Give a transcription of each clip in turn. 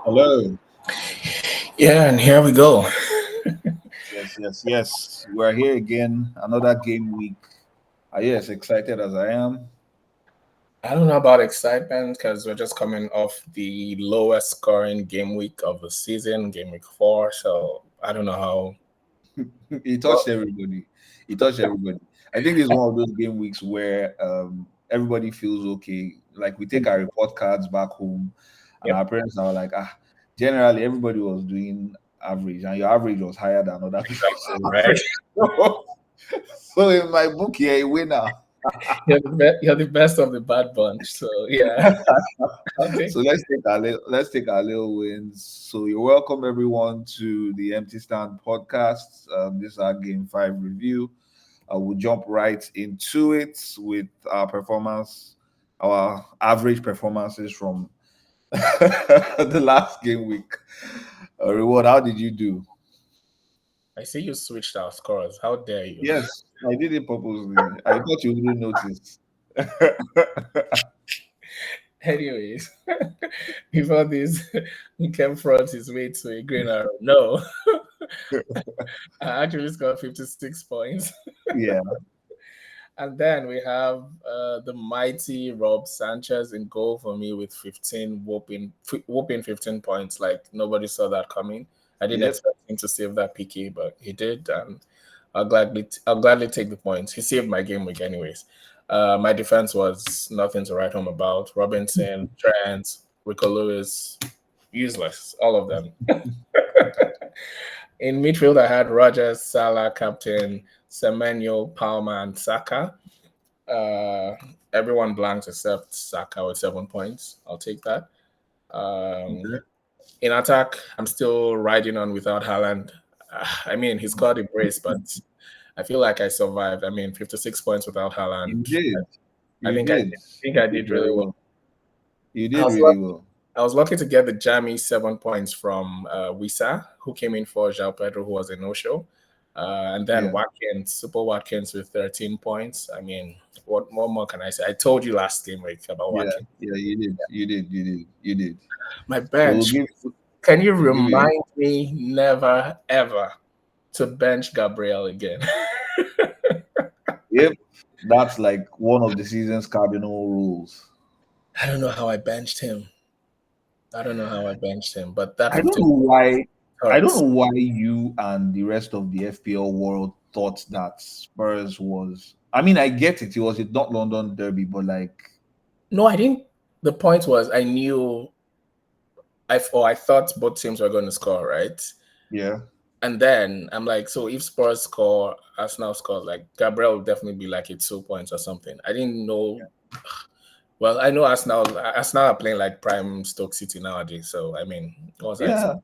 Hello. Yeah, and here we go. Yes. We're here again. Another game week. Are you as excited as I am? I don't know about excitement because we're just coming off the lowest scoring game week of the season, game week 4. So I don't know how. It touched Well, everybody. It touched everybody. I think this is one of those game weeks where everybody feels okay. Like we take our report cards back home, and yep. our parents are like, generally everybody was doing average, and your average was higher than other people's Right. average. So in my book, you're a winner. You're the best of the bad bunch. So yeah, I'll take So let's take our little wins. So you're welcome everyone to the Empty Stand podcast. This is our Game 5 review. We'll jump right into it with our average performances from the last game week. Reward, how did you do? I see you switched our scores. How dare you? Yes, I did it purposely. I thought you wouldn't notice. Anyways, before this, we came front his way to a green arrow. No, I actually scored 56 points. Yeah, And then we have the mighty Rob Sanchez in goal for me with 15 whooping 15 points. Like nobody saw that coming. I didn't yep, expect him to save that PK, but he did, and I'll gladly take the points. He saved my game week, anyways. My defense was nothing to write home about. Robinson, Trent, Rico Lewis, useless, all of them. In midfield, I had Rogers, Salah, captain, Semenyo, Palmer, and Saka. Uh, Everyone blanked except Saka with 7 points. I'll take that. Um, okay. in attack, I'm still riding on without Haaland. I mean, he scored a brace, but I feel like I survived. I mean, 56 points without You Haaland. did. I You think I did. think I You did did very really well. well. You I did was really well. I was lucky to get the jammy 7 points from Wissa, who came in for João Pedro, who was a no-show. And then Yeah. Watkins, Super Watkins with 13 points. I mean, what more can I say? I told you last game week about Yeah, Watkins. yeah, you did. My So we'll bench, give can you we'll give you remind me never, ever to bench Gabriel again? yep. That's like one of the season's cardinal rules. I don't know how I benched him. I don't know how I benched him, but that I don't 15 know why I don't hurts. know why you and the rest of the FPL world thought that Spurs was, I mean, I get it, it was a not London derby, but like No, I didn't. The point was, I knew I thought both teams were going to score, right? yeah, And then I'm like, so if Spurs score, Arsenal scores, like Gabriel will definitely be like a 2 points or something. I didn't know. Well, I know Arsenal are playing like prime Stoke City nowadays. So I mean, what was I yeah, expecting?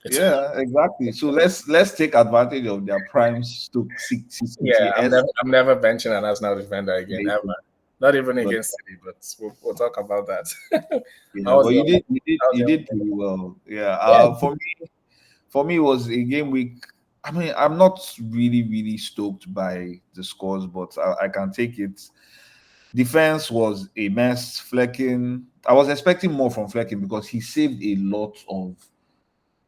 It's yeah, exactly. So let's take advantage of their prime Stoke yeah. City I'm never benching an Arsenal defender again ever. Not even but against City, but we'll talk about that. yeah, How was but your how was you your did pretty well. Yeah. yeah? For me, it was a game week. I mean, I'm not really stoked by the scores, but I can take it. Defense was a mess. Flecking, I was expecting more from Flecking because he saved a lot of.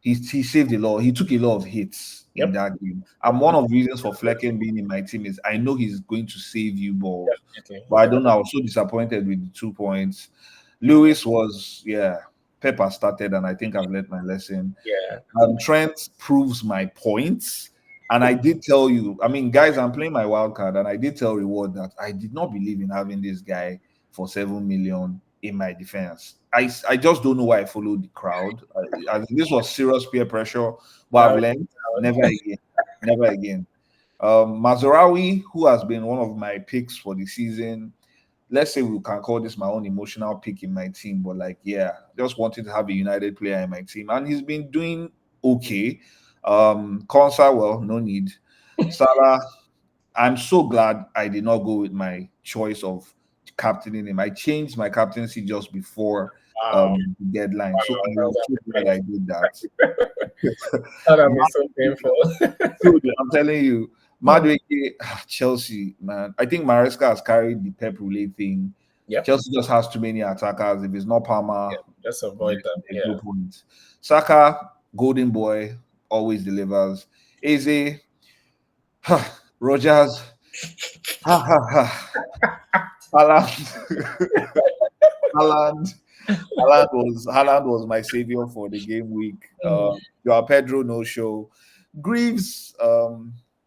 He saved a lot. He took a lot of hits in Yep, that game. And one of the reasons for Flecking being in my team is I know he's going to save you balls, definitely. but I don't know. I was so disappointed with the 2 points. Lewis was, yeah. Pepper started, and I think I've learned my lesson. Yeah, Trent proves my points. And I did tell you, I mean, guys, I'm playing my wild card, and I did tell Reward that I did not believe in having this guy for 7 million in my defense. I just don't know why I followed the crowd. This was serious peer pressure, but I've proud. learned never again, never again. Mazarawi, who has been one of my picks for the season, let's say we can call this my own emotional pick in my team, but like, yeah, just wanted to have a United player in my team, and he's been doing okay. Konsa, well, no need. Salah, I'm so glad I did not go with my choice of captaining him. I changed my captaincy just before Wow, the deadline, so I that am so glad I did that. would be so painful. So I'm telling you, Madueke, Chelsea, man. I think Maresca has carried the Pep Roulette thing. Yep. Chelsea just has too many attackers. If it's not Palmer, Yeah, just then avoid them. there's no Yeah. point. Saka, golden boy, always delivers. Eze, Rogers, ha ha ha. Haaland, Haaland, Haaland was my savior for the game week. Joao Pedro no show. Greaves,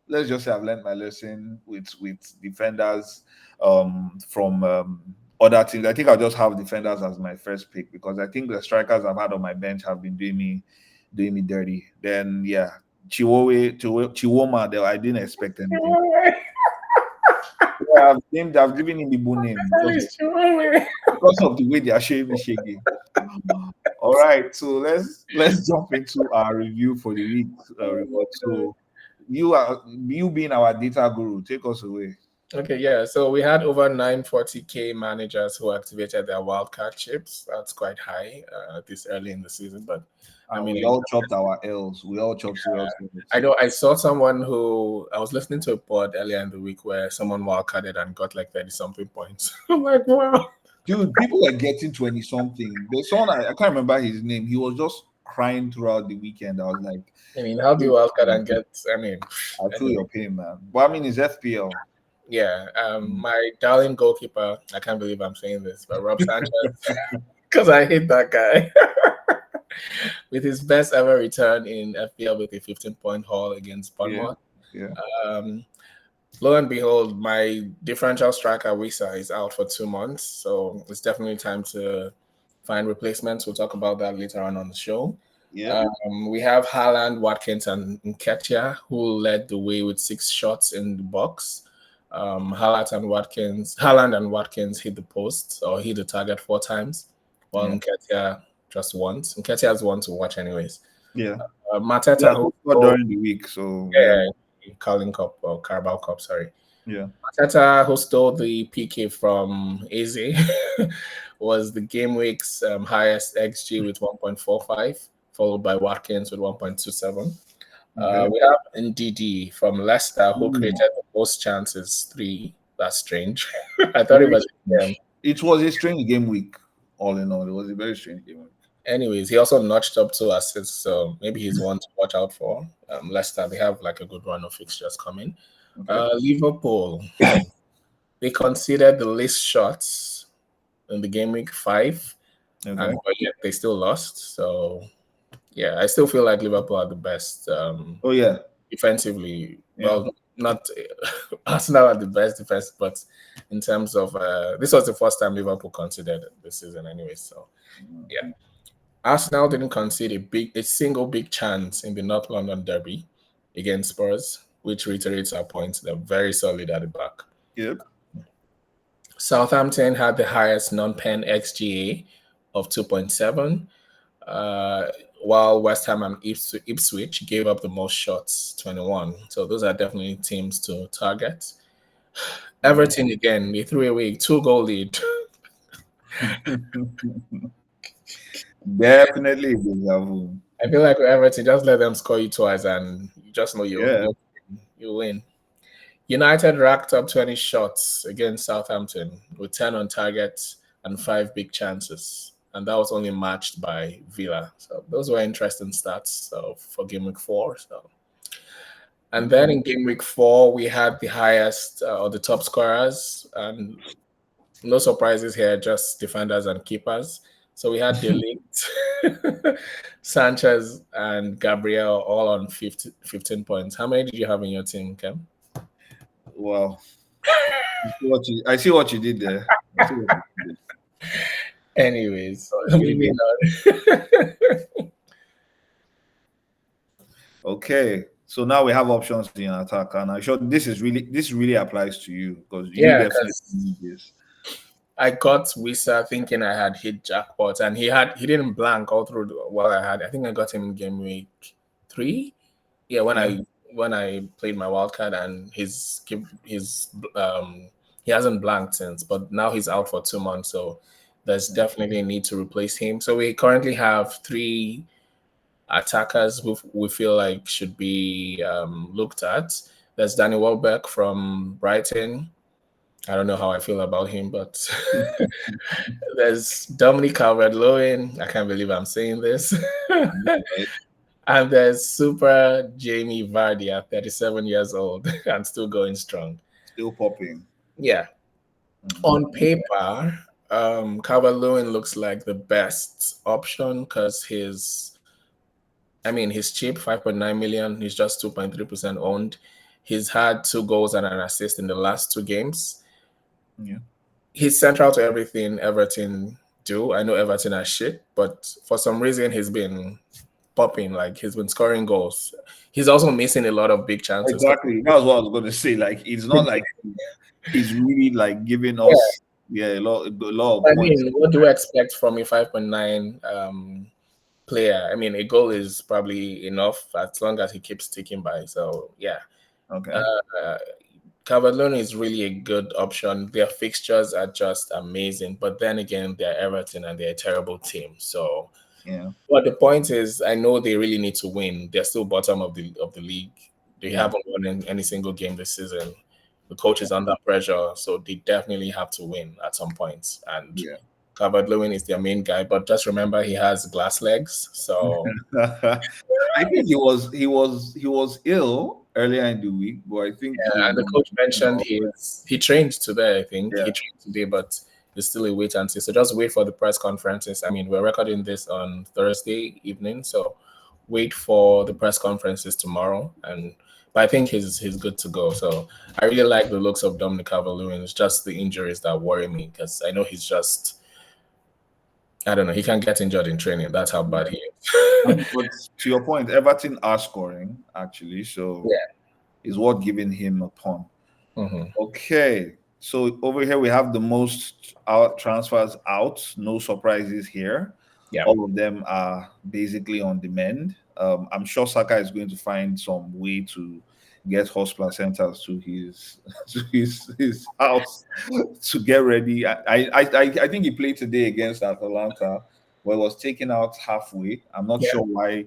let's just say I've learned my lesson with defenders from other teams. I think I'll just have defenders as my first pick because I think the strikers I've had on my bench have been doing me dirty. Then yeah, Chiwoma, I didn't expect anything. Yeah, I've given him the Igbo name because of the way they are showing me shaking. All right, so let's jump into our review for the week report. So you being our data guru, take us away. Okay, yeah. So we had over 940K managers who activated their wildcard chips. That's quite high this early in the season, but I And mean, we all chopped our L's. We all chopped serious L's. I know I saw someone who I was listening to a pod earlier in the week where someone wildcarded and got like 30 something points. I'm like, wow. Dude, people are getting 20 something. There's someone I can't remember his name. He was just crying throughout the weekend. I was like, I mean, how do you wildcard and get? I mean, I feel anyway. your pain, man. But I mean, it's FPL. Yeah. My darling goalkeeper, I can't believe I'm saying this, but Rob Sanchez, because I hate that guy. With his best ever return in FPL with a 15-point haul against Bournemouth. Yeah. Lo and behold, my differential striker Wissa is out for 2 months, so it's definitely time to find replacements. We'll talk about that later on the show. Yeah. We have Haaland, Watkins, and Nketiah, who led the way with 6 shots in the box. Haaland and Watkins hit the post or hit the target 4 times, while Nketiah just once. Nketiah has one to watch anyways. Yeah. Mateta, who during the week, so Carling Cup or Carabao Cup, sorry. Yeah. Mateta, who stole the PK from Eze, was the Gameweek's highest XG with 1.45, followed by Watkins with 1.27. Okay. We have NDD from Leicester, who created the most chances, 3. That's strange. I thought it was him. It was a strange game week, all in all. It was a very strange game week. Anyways, he also notched up 2 assists, so maybe he's one to watch out for. Leicester, they have like a good run of fixtures coming. Okay. Liverpool, they conceded the least shots in the game week 5, but yet they still lost. So, yeah, I still feel like Liverpool are the best. Defensively, well, not Arsenal are the best defense, but in terms of this was the first time Liverpool conceded this season, anyway. So, yeah. Arsenal didn't concede a single big chance in the North London derby against Spurs, which reiterates our point. They're very solid at the back. Yep. Southampton had the highest non-pen XGA of 2.7, while West Ham and Ipswich gave up the most shots, 21. So those are definitely teams to target. Everton, again, they threw away 2-goal lead. Definitely. I feel like with Everton, just let them score you twice and you just know you win. United racked up 20 shots against Southampton with 10 on target and 5 big chances. And that was only matched by Villa. So those were interesting stats for Game Week 4. And then in Game Week 4, we had the highest or the top scorers. And no surprises here, just defenders and keepers. So we had De Ligt, Sanchez, and Gabriel all on 15 points. How many did you have in your team, Kem? Wow. I see what you did there. Anyways, moving on. Okay. So now we have options in attack, and I'm sure this really applies to you because you definitely need this. I got Wissa thinking I had hit jackpot, and he didn't blank all through what I had. I think I got him in Game Week 3. Yeah, when I played my wildcard, and he hasn't blanked since, but now he's out for 2 months, so there's definitely a need to replace him. So we currently have 3 attackers who we feel like should be looked at. There's Danny Welbeck from Brighton. I don't know how I feel about him, but there's Dominic Calvert-Lewin. I can't believe I'm saying this. Right? And there's Super Jamie Vardy at 37 years old and still going strong. Still popping. Yeah. Mhm. On paper, Calvert-Lewin looks like the best option because he's cheap, 5.9 million. He's just 2.3% owned. He's had 2 goals and an assist in the last 2 games. Yeah. He's central to everything Everton do. I know Everton are shit, but for some reason he's been popping. Like he's been scoring goals. He's also missing a lot of big chances. Exactly. That's what I was going to say. Like, it's not like he's really like giving Yeah, us a lot of points. what do we expect from a 5.9 player? A goal is probably enough as long as he keeps ticking by. So yeah, Okay. uh, Calvert-Lewin is really a good option. Their fixtures are just amazing, but then again, they're Everton and they're a terrible team. So, Yeah. but the point is, I know they really need to win. They're still bottom of the league. They Yeah. haven't won any single game this season. The coach is under pressure, so they definitely have to win at some point. And Yeah. Calvert-Lewin is their main guy, but just remember he has glass legs. So I think he was ill earlier in the week, but I think yeah, he's and the been coach mentioned he trained today. I think yeah. he trained today, but it's still a wait and see. So just wait for the press conferences. We're recording this on Thursday evening, so wait for the press conferences tomorrow. But I think he's good to go. So I really like the looks of Dominic Calvert-Lewin. It's just the injuries that worry me because I know he's just I don't know. He can get injured in training. That's how bad he is. But to your point, Everton are scoring actually, so Yeah. it's worth giving him a punt. Mhm. Okay, so over here we have the most out transfers out. No surprises here. Yeah. All of them are basically on demand. I'm sure Saka is going to find some way to get horse placentas to his his house to get ready. I think he played today against Atalanta, where he was taken out halfway. I'm not Yeah. sure why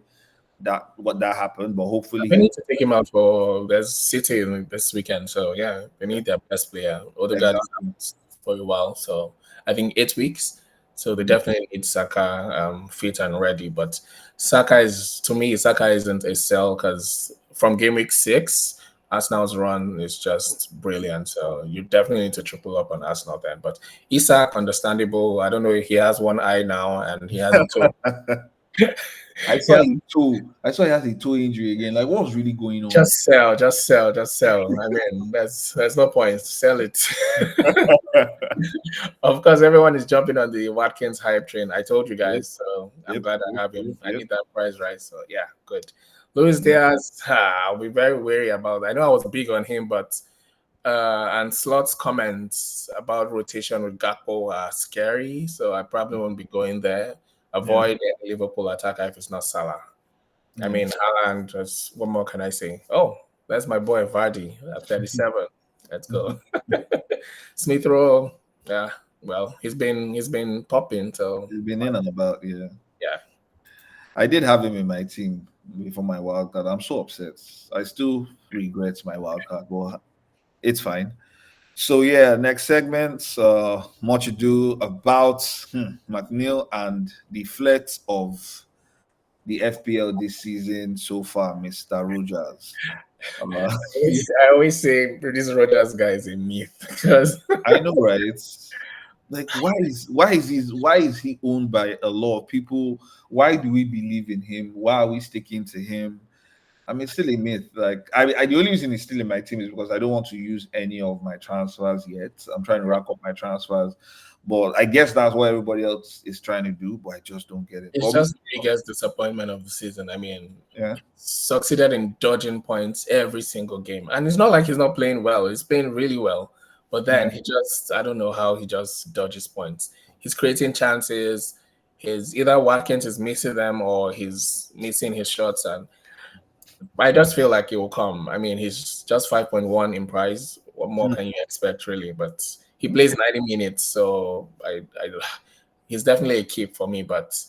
what that happened, but hopefully We he need to take him out for there's City this weekend. So yeah, they need their best player. Odegaard is exactly. out for a while, so I think 8 weeks. So they definitely need Saka fit and ready. But Saka isn't a sell because from game week 6, Arsenal's run is just brilliant. So you definitely need to triple up on Arsenal then. But Isak, understandable. I don't know if he has one eye now and he has a toe. I He saw has him toe. I saw he has a toe injury again. Like, what's really going on? Just sell, just sell, just sell. There's no point. Sell it. Of course, everyone is jumping on the Watkins hype train. I told you Yep, guys, so I'm yep, glad yep, I have yep, him. I yep. need that price right. So yeah, good. Luis Yeah. Diaz, I'll be very wary about. I know I was big on him, but and Slot's comments about rotation with Gakpo are scary. So I probably won't be going there. Yeah. Avoid any Liverpool attacker if it's not Salah. Yeah. Haaland, just what more can I say? Oh, that's my boy Vardy at 37. Let's go. Smith Rowe, yeah. Well, he's been popping, so He's been in and about. Yeah. yeah. I did have him in my team before my wild card. I'm so upset. I still regret my wild card, but it's fine. So yeah, next segment. Much ado about McNeil and the flex of the FPL this season so far, Mr. Rogers. Yeah, I always say this Rogers guy is a myth because I know, right? It's like why is he owned by a lot of people? Why do we believe in him? Why are we sticking to him? I mean, it's still a myth. Like, the only reason he's still in my team is because I don't want to use any of my transfers yet. I'm trying to rack up my transfers, but I guess that's what everybody else is trying to do. But I just don't get it. it's But just the biggest disappointment of the season. yeah, Succeeded in dodging points every single game, and it's not like he's not playing well. He's playing really well, but then yeah. I don't know how he just dodges points. He's creating chances. His either Watkins is missing them or he's missing his shots, and I just feel like it will come. He's just 5.1 in price. What more Hmm. can you expect, really? But he plays 90 minutes, so he's definitely a keep for me. But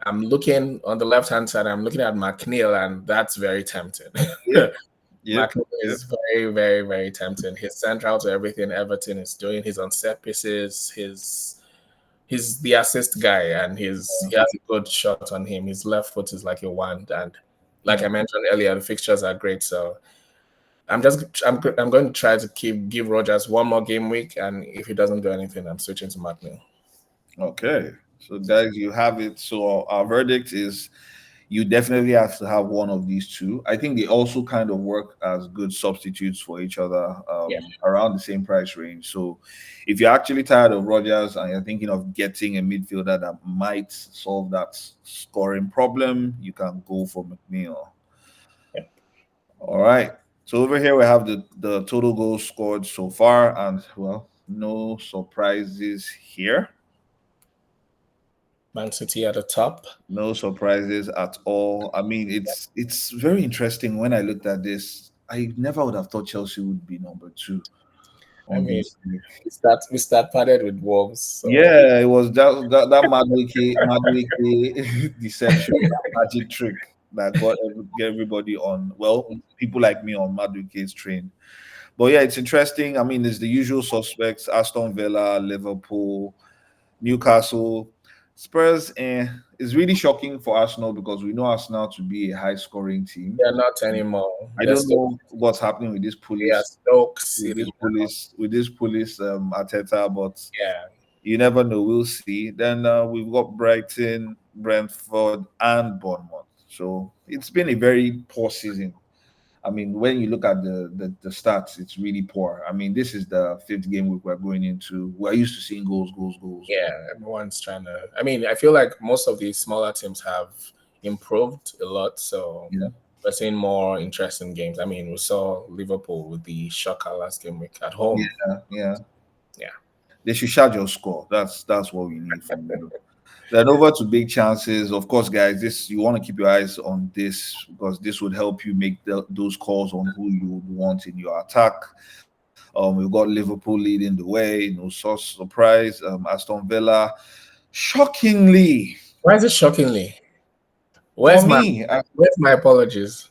I'm looking on the left hand side. I'm looking at McNeil, and that's very tempting. Yeah. Yep. McNeil is very, very, very tempting. He's central to everything Everton is doing. He's on set pieces. He's the assist guy, and he has a good shot on him. His left foot is like a wand, and like I mentioned earlier, the fixtures are great. So I'm going to try to give Rogers one more game week, and if he doesn't do anything, I'm switching to McNeil. Okay. So guys, you have it. So our verdict is you definitely have to have one of these two. I think they also kind of work as good substitutes for each other, Yeah. around the same price range. So if you're actually tired of Rogers and you're thinking of getting a midfielder that might solve that scoring problem, you can go for McNeil. Yep. All right. So over here we have the total goals scored so far, and well, no surprises here. Man City at the top. No surprises at all. I mean, it's very interesting when I looked at this. I never would have thought Chelsea would be number two I on mean, this list. we start padded with Wolves. So Yeah, it was that Madwiki deception, that magic trick that get everybody on. Well, people like me on Madwiki's train. But yeah, it's interesting. I mean, there's the usual suspects: Aston Villa, Liverpool, Newcastle, Spurs. It's really shocking for Arsenal because we know Arsenal to be a high-scoring team. they're not anymore. I don't know what's happening with this Yeah, police, Stokes. Arteta, but Yeah, you never know. We'll see. Then we've got Brighton, Brentford, and Bournemouth. So it's been a very poor season. I mean, when you look at the stats, it's really poor. I mean, this is the fifth game week we're going into. We're used to seeing goals, goals, goals. yeah. Everyone's trying to. I mean, I feel like most of these smaller teams have improved a lot. So Yeah. we're seeing more interesting games. I mean, we saw Liverpool with the shocker last game week at home. Yeah. Yeah. They should charge your score. That's what we need from you. Then over to big chances. Of course, guys, this you want to keep your eyes on this because this would help you make those calls on who you would want in your attack. We've got Liverpool leading the way. No source surprise. Aston Villa, shockingly Why is it shockingly? for me. Where's my apologies?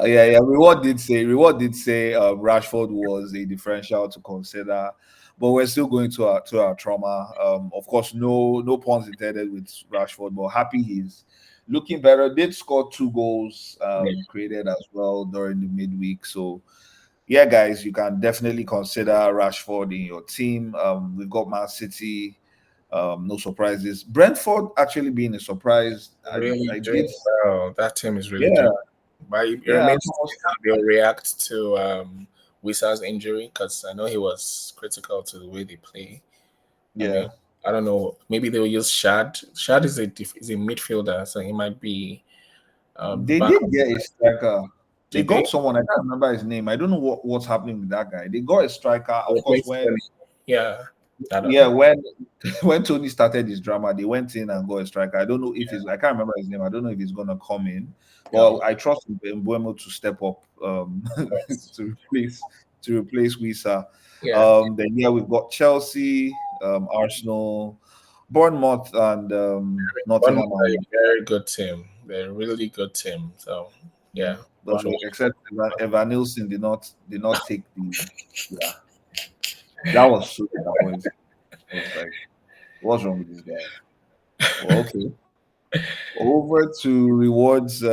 Yeah. Reward did say Rashford was a differential to consider, but we're still going to our trauma. Of course, no puns intended with Rashford, but happy he's looking better. Did score 2 goals, created as well during the midweek. So yeah, guys, you can definitely consider Rashford in your team. We've got Man City. No surprises. Brentford actually being a surprise. Really I did. doing well. That team is really Yeah, doing. But it yeah. remains to see how they'll react to Wissa's injury because I know he was critical to the way they play. I mean, I don't know. Maybe they'll use Shad. Shad is a midfielder, so he might be. They did get a striker. They Did they got someone. I can't remember his name. I don't know what's happening with that guy. They got a striker. Of course, replace Tony? Yeah. when when Tony started his drama, they went in and got a striker. I don't know if I can't remember his name. I don't know if he's gonna come in. Well, I trust Mbuemo to step up Yes. to replace Wissa. Yeah. Then we've got Chelsea, Arsenal, Bournemouth, and Nottingham. Bournemouth are a very good team. They're a really good team. So yeah. But except Evan Nilsson did not take the. Yeah, that was so disappointing. I was like, what's wrong with this guy? Well, okay. Over to rewards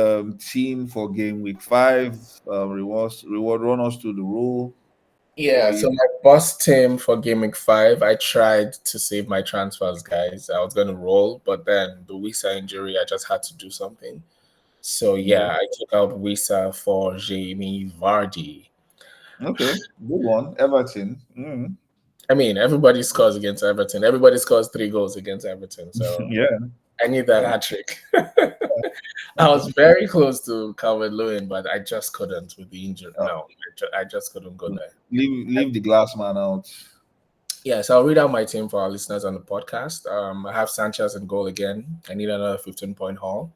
team for game week 5. Reward run us to the rule. Yeah, so my boss team for Game Week 5, I tried to save my transfers, guys. I was going to roll, but then the Wissa injury, I just had to do something. So yeah, I took out Wissa for Jamie Vardy. Okay, good one. Everton. I mean, everybody scores against Everton. Everybody scores 3 goals against Everton. So yeah, I need that hat trick. I was very close to Calvert-Lewin, but I just couldn't with the injury. No, I just couldn't go there. Leave the glass man out. Yeah, so I'll read out my team for our listeners on the podcast. I have Sanchez in goal again. I need another 15-point haul.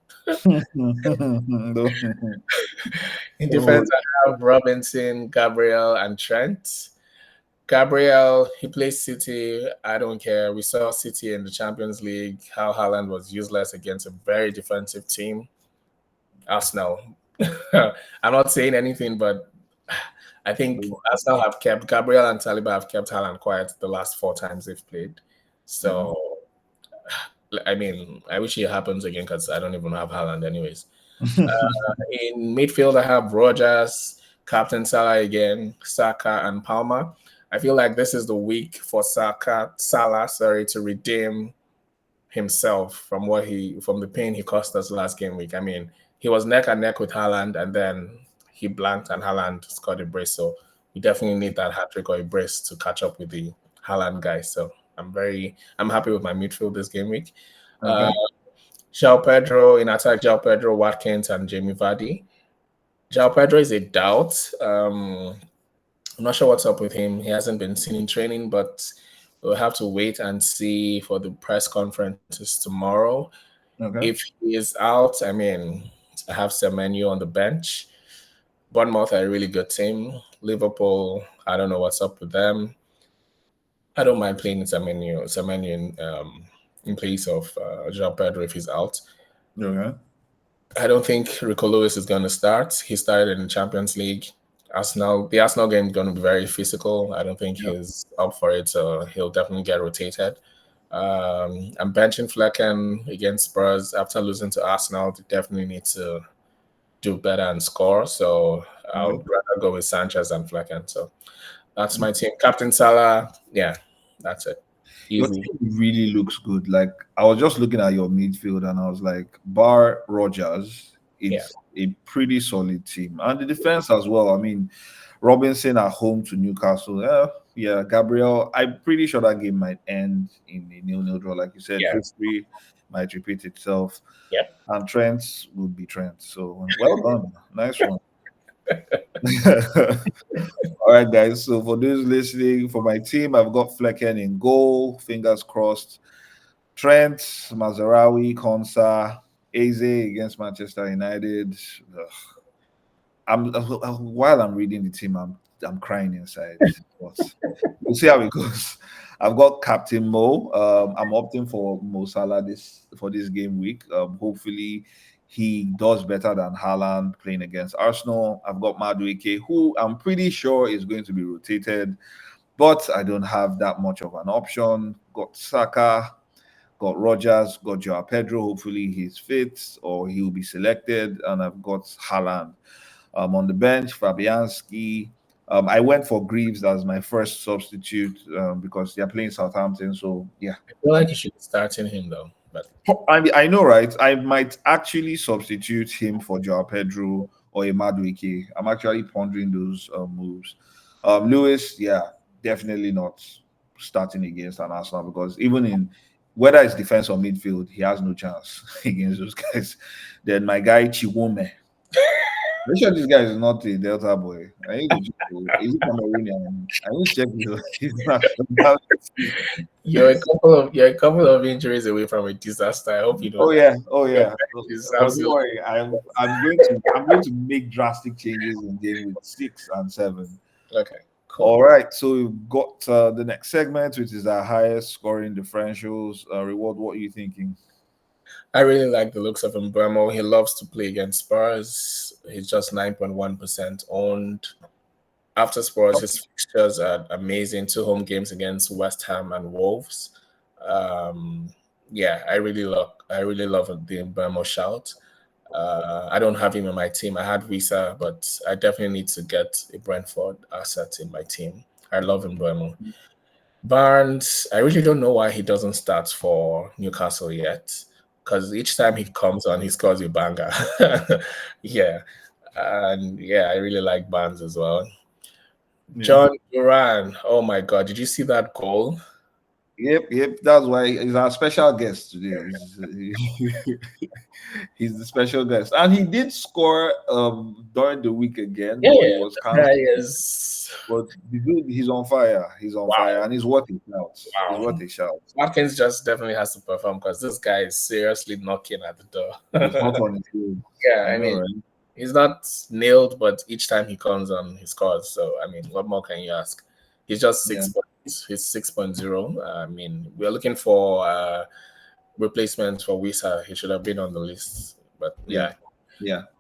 In defense, I have Robinson, Gabriel, and Trent. Gabriel, he plays City. I don't care. We saw City in the Champions League, how Haaland was useless against a very defensive team. Arsenal, I'm not saying anything, but I think Arsenal have kept Gabriel and Saliba have kept Haaland quiet the last 4 times they've played. So, I mean, I wish it happens again because I don't even have Haaland anyways. In midfield, I have Rogers, Captain Salah again, Saka, and Palmer. I feel like this is the week for Salah, to redeem himself from from the pain he cost us last game week. I mean, he was neck and neck with Haaland, and then he blanked, and Haaland scored a brace. So we definitely need that hat trick or a brace to catch up with the Haaland guys. So I'm happy with my midfield this game week. Okay. João Pedro in attack, João Pedro, Watkins, and Jamie Vardy. João Pedro is a doubt. I'm not sure what's up with him. He hasn't been seen in training, but we'll have to wait and see for the press conferences tomorrow. Okay. If he is out, I mean, I have Semenyo on the bench. Bournemouth are a really good team. Liverpool, I don't know what's up with them. I don't mind playing Semenyo in place of João Pedro if he's out. Okay. I don't think Rico Lewis is going to start. He started in the Champions League. The Arsenal game is going to be very physical. I don't think he's up for it, so he'll definitely get rotated. I'm benching Flecken against Spurs after losing to Arsenal. They definitely need to do better and score. So I would rather go with Sanchez and Flecken. So that's my team. Captain Salah, yeah, that's it. Your Easy. team really looks good. Like I was just looking at your midfield and I was like, bar Rogers, it's a pretty solid team. And the defense as well. I mean, Robinson at home to Newcastle. Yeah, Gabriel. I'm pretty sure that game might end in a 0-0 draw. Like you said, history might repeat itself. Yep. And Trent will be Trent. So well done. Nice one. All right, guys. So for those listening, for my team, I've got Flecken in goal. Fingers crossed. Trent, Mazarawi, Konsa, Eze against Manchester United. While I'm reading the team, I'm crying inside. But we'll see how it goes. I've got Captain Mo. I'm opting for Mo Salah for this game week. Hopefully he does better than Haaland playing against Arsenal. I've got Madueke, who I'm pretty sure is going to be rotated, but I don't have that much of an option. Got Saka, got Rogers, got Joao Pedro. Hopefully he's fit or he'll be selected. And I've got Haaland. On the bench, Fabianski. I went for Greaves as my first substitute because they're playing Southampton. So, yeah. I feel like you should be starting him, though. But I know, right? I might actually substitute him for Joao Pedro or Madueke. I'm actually pondering those moves. Lewis, yeah, definitely not starting against an Arsenal because even in whether it's defense or midfield, he has no chance against those guys. Then my guy Chiwome. I'm sure this guy is not a Delta boy. I need to check. Is it Cameroonian? I need to check his nationality. you're a couple of injuries away from a disaster. I hope you know. Oh yeah. It's But don't worry, I'm going to make drastic changes in game week 6 and 7. Okay. Cool. All right, so we've got the next segment, which is our highest scoring differentials. Reward, what are you thinking? I really like the looks of Mbeumo. He loves to play against Spurs. He's just 9.1% owned. After Spurs, his fixtures are amazing. 2 home games against West Ham and Wolves. Yeah, I really love the Mbeumo shout. I don't have him in my team. I had Wissa, but I definitely need to get a Brentford asset in my team. I love Mbeumo. Barnes, I really don't know why he doesn't start for Newcastle yet. Because each time he comes on, he scores a banger. Yeah. And yeah, I really like Barnes as well. Yeah. John Duran, oh my God, did you see that goal? Yep. That's why he's our special guest today. He's the special guest. And he did score during the week again, but he was cancelled. Yes. But the dude, he's on fire. He's on fire, and he's worth a shout. Wow. He's worth a shout. Watkins just definitely has to perform because this guy is seriously knocking at the door. He's not on his field. Yeah, I mean, right? He's not nailed, but each time he comes on, he scores. So, I mean, what more can you ask? He's just 6 points. He's 6.0. I mean, we're looking for replacements for Wissa. He should have been on the list. But yeah.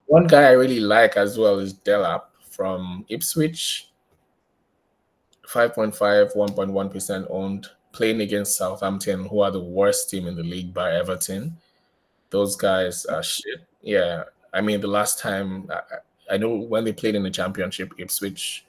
One guy I really like as well is Delap from Ipswich. 5.5, 1.1% owned, playing against Southampton, who are the worst team in the league by Everton. Those guys are shit. Yeah. I mean, the last time I know when they played in the championship, Ipswich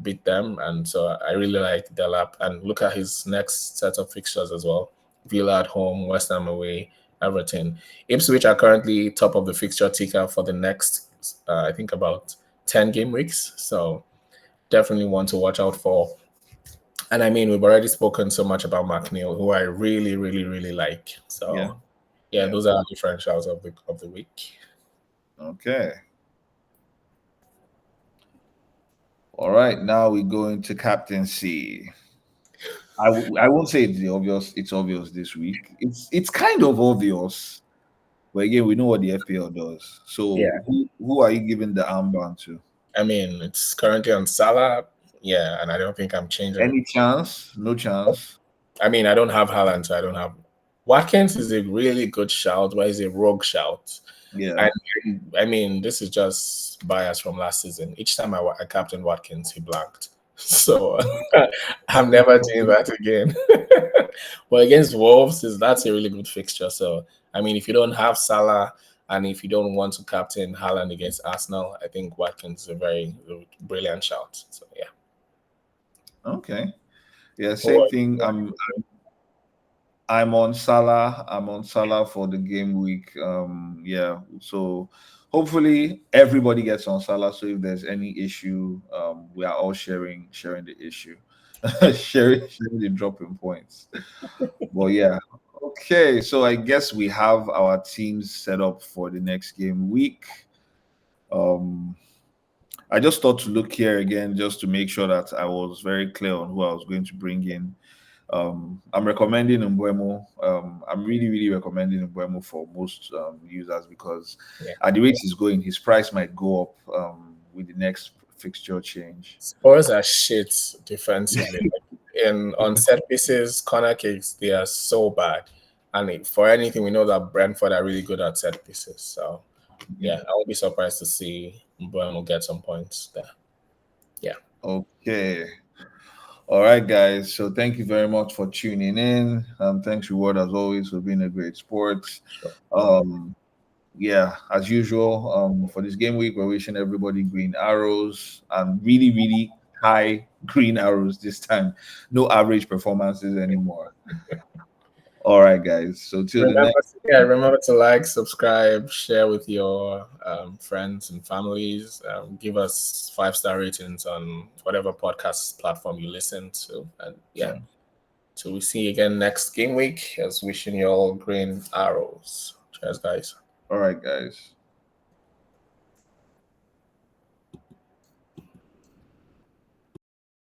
beat them. And so I really like Delap. And look at his next set of fixtures as well. Villa at home, West Ham away, Everton. Ipswich are currently top of the fixture ticker for the next, I think, about 10 game weeks. So definitely one to watch out for. And I mean, we've already spoken so much about McNeil, who I really, really, really like. So yeah, those are differentials of the week. Okay. All right, now we go into captaincy. I won't say it's the obvious. It's obvious this week. It's kind of obvious, but again, we know what the FPL does. So Yeah. who are you giving the armband to? I mean, it's currently on Salah. Yeah, and I don't think I'm changing it. Any chance? No chance. I mean, I don't have Haaland, so I don't have. Watkins is a really good shout, but he's a rogue shout. Yeah. I mean, this is just bias from last season. Each time I captained Watkins, he blanked. So I'm never doing that again. But against Wolves, that's a really good fixture. So I mean, if you don't have Salah and if you don't want to captain Haaland against Arsenal, I think Watkins is a very brilliant shout. So yeah. Okay. Yeah, same thing. I'm on Salah. I'm on Salah for the game week. Yeah. So hopefully everybody gets on Salah. So if there's any issue, we are all sharing the issue, sharing the dropping points. Well, yeah. Okay. So I guess we have our teams set up for the next game week. I just thought to look here again just to make sure that I was very clear on who I was going to bring in. I'm recommending Mbuemo. I'm really, really recommending Mbuemo for most users because at the rate he's going, his price might go up with the next fixture change. Spurs are shit defensively. On set pieces, corner kicks, they are so bad. And for anything, we know that Brentford are really good at set pieces. So yeah, I would be surprised to see Mbuemo get some points there. Yeah. Okay. All right, guys. So thank you very much for tuning in. Thanks, Reward, as always, for being a great sport. Yeah, as usual, for this game week, we're wishing everybody green arrows and really, really high green arrows this time. No average performances anymore. All right, guys. So till the next. Remember to like, subscribe, share with your friends and families. Give us 5-star ratings on whatever podcast platform you listen to. And yeah, so we see you again next game week. As wishing you all green arrows. Cheers, guys. All right, guys.